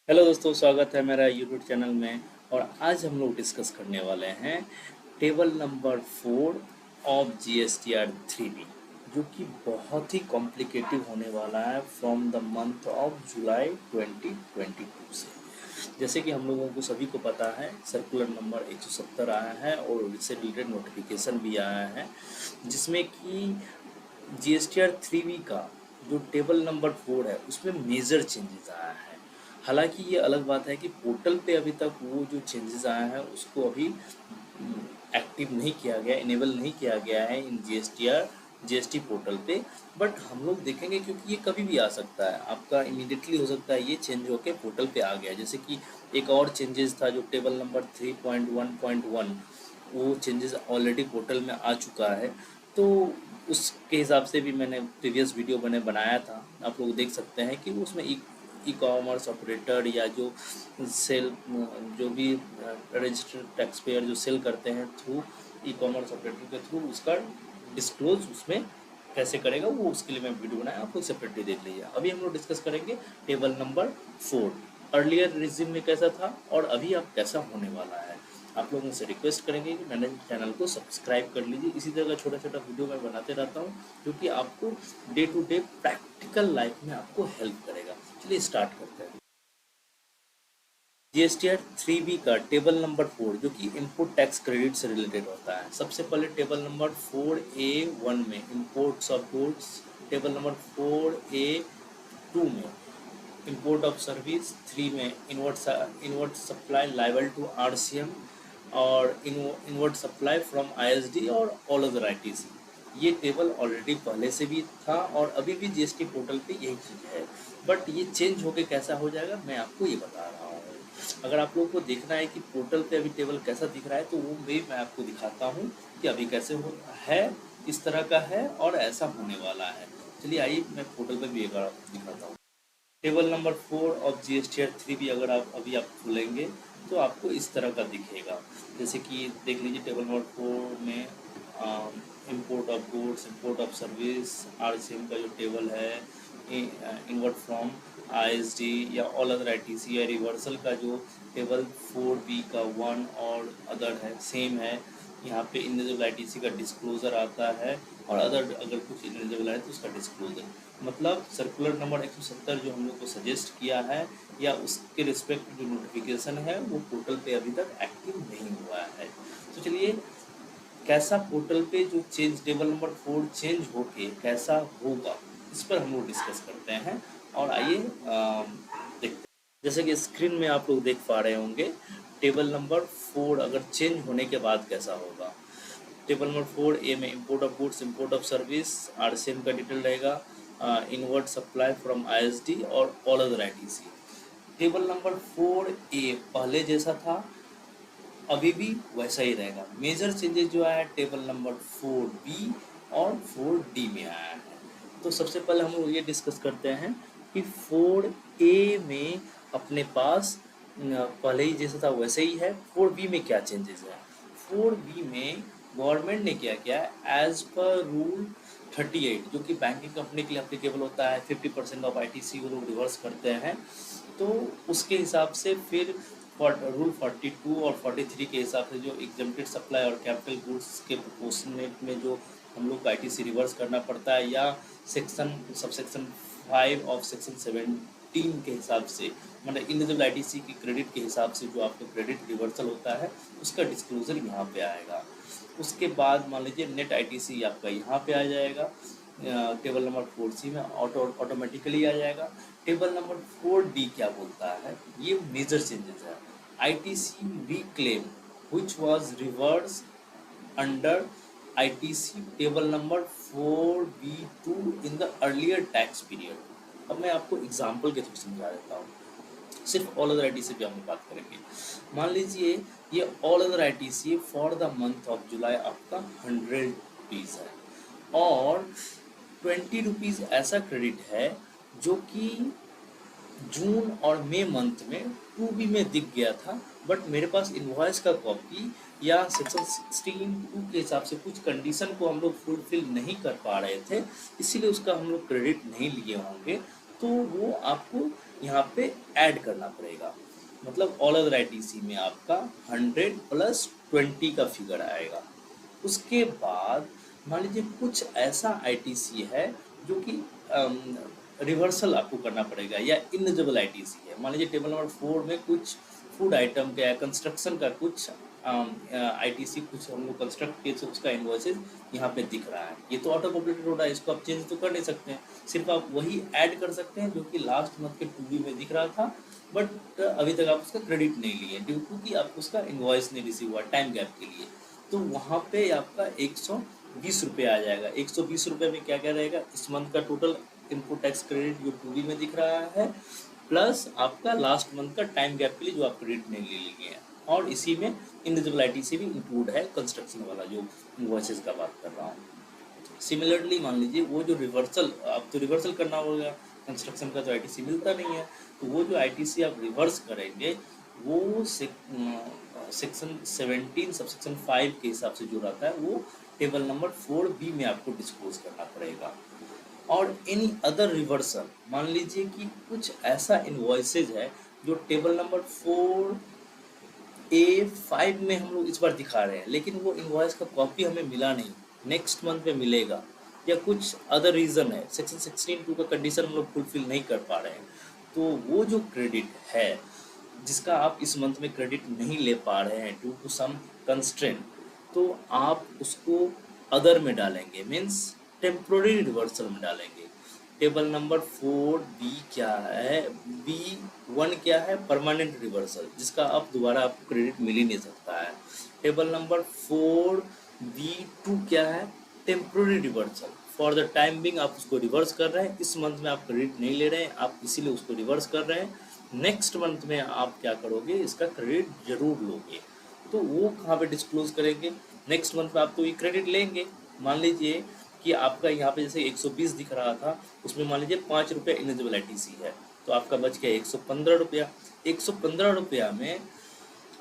Hello दोस्तों, स्वागत है मेरा यूट्यूब चैनल में। और आज हम लोग डिस्कस करने वाले हैं table number 4 of GSTR 3B, जो कि बहुत ही कॉम्प्लिकेटिव होने वाला है from the month of July 2022 से। जैसे कि हम लोगों को सभी को पता है, सर्कुलर नंबर 170 आया है और इससे रिलेटेड नोटिफिकेशन भी आया है, जिसमें कि GSTR 3B का जो टेबल नंबर 4 है उसमें मेजर चेंजेस आया है। हालांकि ये अलग बात है कि पोर्टल पे अभी तक वो जो चेंजेस आया है उसको अभी एक्टिव नहीं किया गया, इनेबल नहीं किया गया है इन जीएसटी पोर्टल पे। बट हम लोग देखेंगे क्योंकि ये कभी भी आ सकता है, आपका इमीडिएटली हो सकता है ये चेंज होके पोर्टल पे आ गया। जैसे कि एक और चेंजेस था जो टेबल नंबर 3.1.1, वो चेंजेस ऑलरेडी पोर्टल में आ चुका है। तो उसके हिसाब से भी मैंने प्रीवियस वीडियो मैंने बनाया था, आप लोग देख सकते हैं कि उसमें ई कॉमर्स ऑपरेटर या जो सेल जो भी रजिस्टर्ड टैक्स पेयर जो सेल करते हैं थ्रू ई कॉमर्स ऑपरेटर के थ्रू, उसका डिस्क्लोज उसमें कैसे करेगा, वो उसके लिए मैं वीडियो बनाया, आप लोग सेपरेटली देख लीजिए। अभी हम लोग डिस्कस करेंगे टेबल नंबर 4 अर्लियर रिज्यूम में कैसा था और अभी अब कैसा होने वाला है। आप लोगों से रिक्वेस्ट करेंगे कि मैंने चैनल को सब्सक्राइब कर लीजिए। इसी तरह का छोटा छोटा वीडियो मैं बनाते रहता हूँ जो कि आपको day to day practical life में आपको हेल्प करेगा। चलिए स्टार्ट करते हैं। GSTR 3B का टेबल नंबर 4 जो कि इनपुट टैक्स क्रेडिट से रिलेटेड होता है। सबसे पहले टेबल नंबर 4A1 में imports of goods, table number 4A2 में इम्पोर्ट ऑफ सर्विस, 3 में invert supply liable to RCM और इनवर्ट सप्लाई फ्रॉम ISD और ऑल अदर ITC। ये टेबल ऑलरेडी पहले से भी था और अभी भी GST पोर्टल पे यही चीज़ है, बट ये चेंज होके कैसा हो जाएगा मैं आपको ये बता रहा हूँ। अगर आप लोगों को देखना है कि पोर्टल पे अभी टेबल कैसा दिख रहा है तो वो भी मैं आपको दिखाता हूँ कि अभी कैसे हो है, इस तरह का है और ऐसा होने वाला है। चलिए आइए मैं पोर्टल पे भी एक बार आपको दिखाता हूँ। Table number 4 of GSTR 3B अगर आप अभी आप खोलेंगे तो आपको इस तरह का दिखेगा। जैसे कि देख लीजिए टेबल नंबर 4 में import of goods, import of service, RCM का जो टेबल है, इनवर्ट फ्रॉम ISD या ऑल अदर ITC या रिवर्सल का जो टेबल 4B का 1 और अदर है सेम है। यहाँ पे इनएलिजिबल ITC का डिस्क्लोजर आता है और अदर अगर कुछ इनएलिजिबल है तो उसका डिस्क्लोजर, मतलब सर्कुलर नंबर 170 जो हम लोग को सजेस्ट किया है या उसके रिस्पेक्ट जो नोटिफिकेशन है वो पोर्टल पे अभी तक एक्टिव नहीं हुआ है। तो चलिए कैसा पोर्टल पे जो चेंज टेबल नंबर 4 चेंज होके कैसा होगा इस पर हम लोग डिस्कस करते हैं। और आइए देखते हैं। जैसे कि स्क्रीन में आप लोग देख पा रहे होंगे टेबल नंबर 4 अगर चेंज होने के बाद कैसा होगा। टेबल नंबर 4A में import of goods, import of service, RCM का डिटेल रहेगा, इनवर्ट सप्लाई फ्रॉम ISD और all other ITC। Table number 4A पहले जैसा था अभी भी वैसा ही रहेगा। मेजर चेंजेस जो आया है टेबल नंबर 4B और 4D में आया है। तो सबसे पहले हम लोग ये डिस्कस करते हैं कि 4A में अपने पास पहले ही जैसा था वैसे ही है। 4B में क्या चेंजेस है? 4B में गवर्नमेंट ने क्या किया है, एज पर रूल 38 जो कि बैंकिंग कंपनी के लिए अप्लीकेबल होता है, 50% ऑफ ITC वो लोग रिवर्स करते हैं। तो उसके हिसाब से फिर रूल 42 और 43 के हिसाब से जो एग्जेम्प्टेड सप्लाई और कैपिटल गुड्स के प्रोपोर्शनेट में जो हम लोग को ITC रिवर्स करना पड़ता है, या सबसेक्शन 5 ऑफ सेक्शन 17 के हिसाब से, मतलब इनएलिजिबल ITC की क्रेडिट के हिसाब से जो आपको क्रेडिट रिवर्सल होता है उसका डिस्क्लोजर यहाँ पे आएगा। उसके बाद मान लीजिए नेट ITC आपका यहाँ पे आ जाएगा, टेबल नंबर 4C में ऑटोमेटिकली आ जाएगा। टेबल नंबर 4D क्या बोलता है, ये मेजर चेंजेस है। ITC reclaim which was reversed under ITC table number 4B2 in the earlier tax period। अब मैं आपको एग्जाम्पल के थ्रू समझा देता हूँ, सिर्फ ऑल अदर ITC पे हम बात करेंगे। मान लीजिए ये all other ITC for the month of July आपका 100 रुपीज़ है और 20 रुपीज़ ऐसा क्रेडिट है जो कि जून और मई मंथ में 2B में दिख गया था, बट मेरे पास इनवॉइस का कॉपी या सेक्शन 16(2) के हिसाब से कुछ कंडीशन को हम लोग फुलफिल नहीं कर पा रहे थे, इसीलिए उसका हम लोग क्रेडिट नहीं लिए होंगे। तो वो आपको यहाँ पे ऐड करना पड़ेगा। मतलब ऑल अदर आईटीसी में आपका 100 प्लस 20 का फिगर आएगा। उसके बाद मान लीजिए कुछ ऐसा आईटीसी है जो कि रिवर्सल आपको करना पड़ेगा या इनएलिजिबल आईटीसी है। मान लीजिए टेबल नंबर 4 में कुछ फूड आइटम का या कंस्ट्रक्शन का कुछ आईटीसी कुछ हम लोग कंस्ट्रक्ट किए, उसका इन्वॉइसेस यहाँ पे दिख रहा है। ये तो ऑटो पॉपुलेटेड हो रहा है, इसको आप चेंज तो कर नहीं सकते हैं, सिर्फ आप वही ऐड कर सकते हैं जो कि लास्ट मंथ के 2B में दिख रहा था, बट अभी तक आप उसका क्रेडिट नहीं लिए ड्यू टू कि आपको उसका इन्वॉइस नहीं रिसीव हुआ टाइम गैप के लिए। तो वहाँ पे आपका 120 रुपये आ जाएगा। 120 रुपये में क्या क्या रहेगा, इस मंथ का टोटल इनपुट टैक्स क्रेडिट जो 2B में दिख रहा है, प्लस आपका लास्ट मंथ का टाइम गैप के लिए जो आप क्रेडिट नहीं ले लिए हैं, और इसी में इनएलिजिबल आईटीसी भी इंक्लूड है, कंस्ट्रक्शन वाला जो इन्वॉइसेस का बात कर रहा हूँ। सिमिलरली मान लीजिए वो जो रिवर्सल, आप तो रिवर्सल करना होगा, कंस्ट्रक्शन का तो आईटीसी मिलता नहीं है, तो वो जो आईटीसी आप रिवर्स करेंगे वो सेक्शन 17 सबसेक्शन 5 के हिसाब से जो रहता है वो टेबल नंबर 4B में आपको डिस्क्लोज करना पड़ेगा। और एनी अदर रिवर्सल, मान लीजिए कि कुछ ऐसा इन्वॉइसेज है जो टेबल नंबर 4A5 में हम लोग इस बार दिखा रहे हैं, लेकिन वो इन्वॉइस का कॉपी हमें मिला नहीं, नेक्स्ट मंथ में मिलेगा, या कुछ अदर रीज़न है, सेक्शन 16(2) का कंडीशन हम लोग फुलफिल नहीं कर पा रहे हैं, तो वो जो क्रेडिट है जिसका आप इस मंथ में क्रेडिट नहीं ले पा रहे हैं ड्यू टू सम कंस्ट्रेंट, तो आप उसको अदर में डालेंगे, मीन्स टेम्प्रोरी रिवर्सल में डालेंगे। टेबल नंबर 4B क्या है, B1 क्या है, परमानेंट रिवर्सल, जिसका आप दोबारा आपको क्रेडिट मिल ही नहीं सकता है। टेबल नंबर 4B2 क्या है, temporary reversal, for the time being आप उसको रिवर्स कर रहे हैं, इस मंथ में आप क्रेडिट नहीं ले रहे हैं, आप इसीलिए उसको रिवर्स कर रहे हैं, नेक्स्ट मंथ में आप क्या करोगे, इसका क्रेडिट जरूर लोगे। तो वो कहाँ पे डिस्क्लोज करेंगे, नेक्स्ट मंथ में आप तो ये क्रेडिट लेंगे। मान लीजिए कि आपका यहाँ पे जैसे 120 दिख रहा था, उसमें मान लीजिए 5 रुपये इनएलिजिबल आईटीसी है, तो आपका बच गया 115 रुपया। 115 रुपया में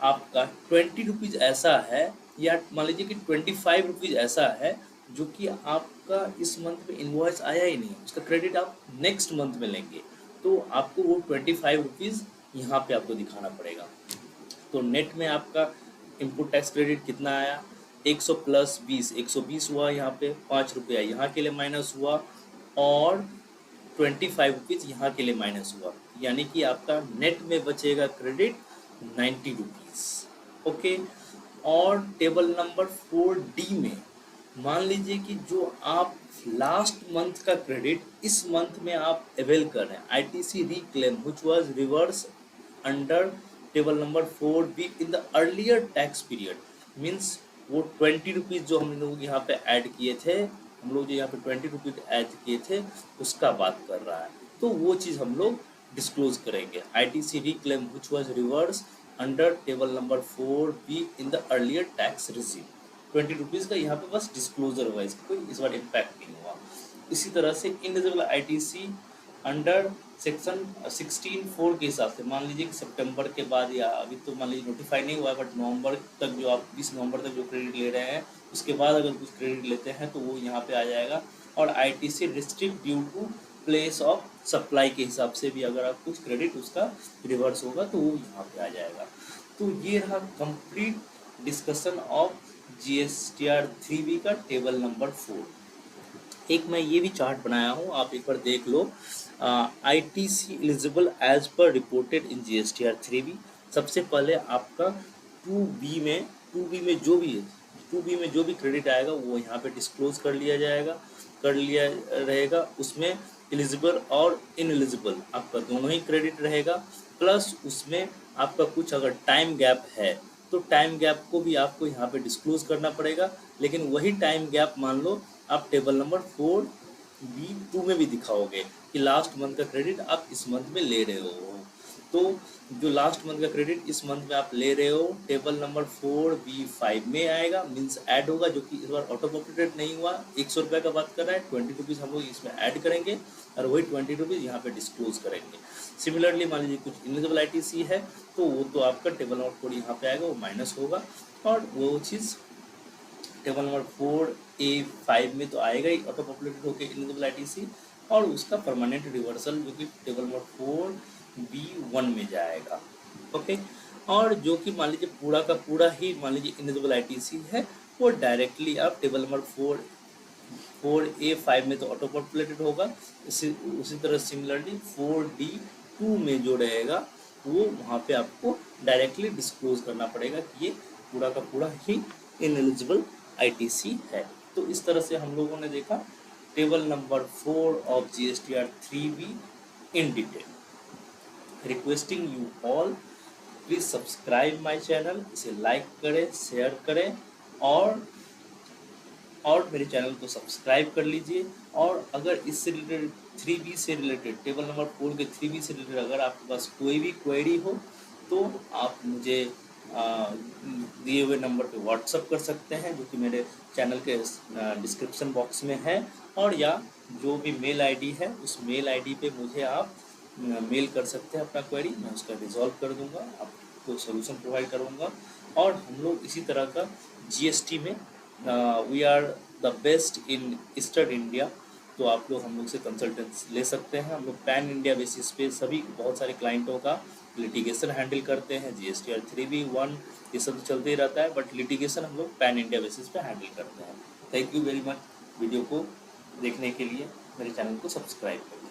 आपका 20 रुपीज़ ऐसा है, या मान लीजिए कि 25 रुपीज़ ऐसा है जो कि आपका इस मंथ में इन्वॉइस आया ही नहीं, उसका क्रेडिट आप नेक्स्ट मंथ में लेंगे, तो आपको वो 25 रुपीज़ यहाँ पे आपको दिखाना पड़ेगा। तो नेट में आपका इनपुट टैक्स क्रेडिट कितना आया, 100 प्लस 20, 120 हुआ, यहाँ पे 5 रुपया यहाँ के लिए माइनस हुआ, और 25 रुपीज़ यहाँ के लिए माइनस हुआ, यानी कि आपका नेट में बचेगा क्रेडिट 90 रुपीज़। ओके। और टेबल नंबर 4D में मान लीजिए कि जो आप लास्ट मंथ का क्रेडिट इस मंथ में आप अवेल कर रहे हैं, ITC reclaim which was reverse under table number 4B in the earlier tax period, means वो 20 रुपीज़ जो हम लोग यहाँ पे ऐड किए थे, हम लोग जो यहाँ पे 20 रुपीज़ ऐड किए थे उसका बात कर रहा है, तो वो चीज़ हम लोग डिस्क्लोज करेंगे। ITC reclaim which was reverse under table number 4B in the earlier tax regime, 20 rupees का यहाँ पे बस डिस्क्लोजर हुआ, इसका कोई इस बार इम्पैक्ट नहीं हुआ। इसी तरह से इनएलिजिबल आईटीसी अंडर सेक्शन 16(4) के हिसाब से, मान लीजिए कि सितंबर के बाद, या अभी तो मान लीजिए नोटिफाई नहीं हुआ है, बट नवंबर तक जो आप 20 नवंबर तक जो क्रेडिट ले रहे हैं उसके बाद अगर कुछ क्रेडिट लेते हैं तो वो यहाँ पे आ जाएगा। और ITC restrict due to place of supply के हिसाब से भी अगर आप कुछ क्रेडिट उसका रिवर्स होगा तो वो यहाँ पे आ जाएगा। तो ये रहा complete discussion of GSTR 3B का टेबल नंबर 4। एक मैं ये भी चार्ट बनाया हूँ, आप एक बार देख लो। ITC eligible as per reported in GSTR 3B। सबसे पहले आपका 2B में जो भी क्रेडिट आएगा वो यहाँ पे डिस्क्लोज कर लिया रहेगा। उसमें एलिजिबल और इनएलिजिबल आपका दोनों ही क्रेडिट रहेगा, प्लस उसमें आपका कुछ अगर टाइम गैप है तो टाइम गैप को भी आपको यहाँ पे डिस्क्लोज करना पड़ेगा, लेकिन वही टाइम गैप मान लो आप टेबल नंबर 4B2 में भी दिखाओगे कि लास्ट मंथ का क्रेडिट आप इस मंथ में ले रहे हो। तो जो लास्ट मंथ का क्रेडिट इस मंथ में आप ले रहे हो टेबल नंबर 4B5 में आएगा, मीन्स ऐड होगा, जो कि इस बार ऑटो पॉपुलेटेड नहीं हुआ। 100 रुपये का बात कर रहा है, 20 रुपीज़ हम लोग इसमें ऐड करेंगे और वही 20 रुपीज़ यहाँ पे डिस्क्लोज करेंगे। सिमिलरली मान लीजिए कुछ इनएलिजिबल आईटीसी है तो वो तो आपका टेबल नंबर 4 यहाँ पे आएगा, वो माइनस होगा, और वो चीज़ टेबल नंबर 4A5 में तो आएगा ही ऑटो पॉपुलेटेड होकर इनएलिजिबल आईटीसी, और उसका परमानेंट रिवर्सल जो कि टेबल नंबर 4B1 में जाएगा। ओके, और जो कि मान लीजिए पूरा का पूरा ही मान लीजिए इनेबल आईटीसी है, वो डायरेक्टली आप टेबल नंबर 4A5 में तो ऑटो पॉपुलेटेड होगा, उसी तरह सिमिलरली 4D2 में जो रहेगा वो वहाँ पे आपको डायरेक्टली डिस्क्लोज करना पड़ेगा कि ये पूरा का पूरा ही इनएलिजिबल आईटीसी है। तो इस तरह से हम लोगों ने देखा table number 4 of GSTR 3B in detail. Requesting you all please subscribe my channel, इसे लाइक करें, शेयर करें और मेरे चैनल को सब्सक्राइब कर लीजिए। और अगर इससे रिलेटेड 3B से रिलेटेड टेबल नंबर 4 के 3B से रिलेटेड अगर आपके पास कोई भी क्वेरी हो तो आप मुझे दिए हुए नंबर पे व्हाट्सअप कर सकते हैं, जो कि मेरे चैनल के डिस्क्रिप्शन बॉक्स में है, और या जो भी मेल आईडी है उस मेल आईडी पे मुझे आप मेल कर सकते हैं अपना क्वेरी, मैं उसका रिजॉल्व कर दूंगा, आपको सोल्यूशन प्रोवाइड करूंगा। और हम लोग इसी तरह का GST में we are the best in eastern India, तो आप लोग हम लोग से कंसल्टेंस ले सकते हैं। हम लोग पैन इंडिया बेसिस पे सभी बहुत सारे क्लाइंटों का लिटिगेशन हैंडल करते हैं। GSTR 3B1 ये सब तो चलते ही रहता है, बट लिटिगेशन हम लोग पैन इंडिया बेसिस पे हैंडल करते हैं। Thank you very much video को देखने के लिए, मेरे चैनल को सब्सक्राइब करें।